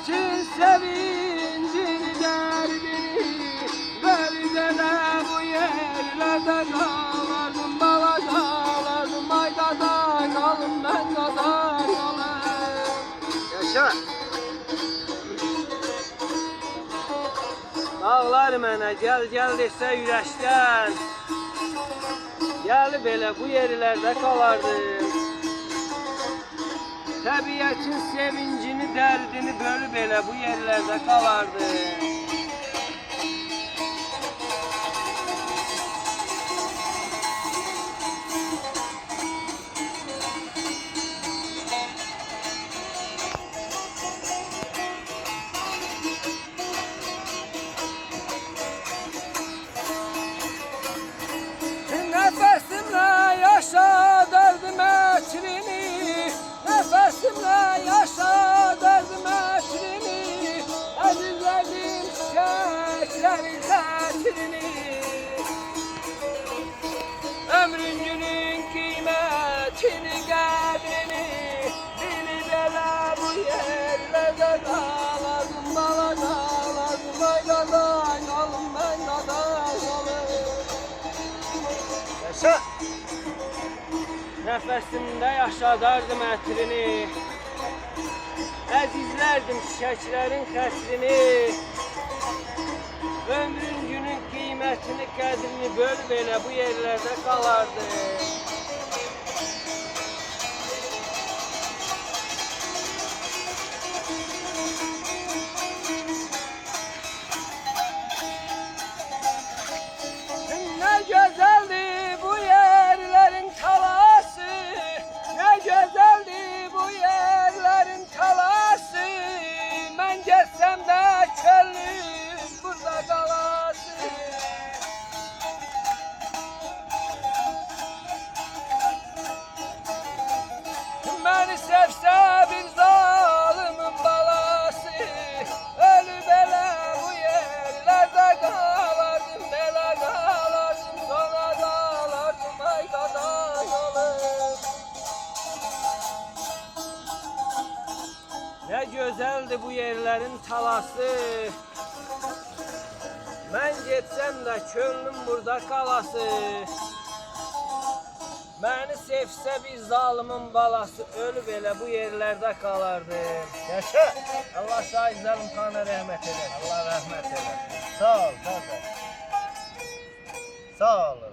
Təbiətin sevincini, dərdini, Bölüdə də bu yerlərdə qalardım, bala qalardım, ay qada qalım, mən qada qalım. Yaşa. Dağlar mənə gəl desə ürəkdən, gəlib elə bu yerlərdə qalardım. Təbiətin sevincini, dərdini bölüb elə bu yerlərdə qalardım. Nəfəsimlə yaşa dərdim ətrini, Nəfəsimlə yaşa dərdim ətrini, Əzizlədim çiçəklərin xətrini. Ömrün günün qiymətini, qədrini, Bilib elə bu yerlərdə qalardım, bala qalardım, ay qaday qalım, mən qaday qalım. Yaşa. Nəfəsimdə yaşadardım ətrini, Əzizlərdim çiçəklərin xətrini. Ömrün günün qiymətini, qədrini bölüb elə bu yerlərdə qalardı. Nə gözəldir bu yerlərin talası, Nə gözəldir bu yerlərin talası, Mən gəlsəm də könlüm burada qalası. Məni sevsə bir zalımın balası, Ölüb elə bu yerlərdə qalardım, belə qalardım, sonra qalardım, ay qaday qalım. Nə gözəldir bu yerlərin talası, Mən getsəm də könlüm burada qalası. Məni sevsə bir zalımın balası, Ölüb elə bu yerlərdə qalardı. Yaşa. Allah Şahid Zəlim xana rəhmət edər. Allah rəhmət eylesin. Sağ ol kardeş. Sağ olun.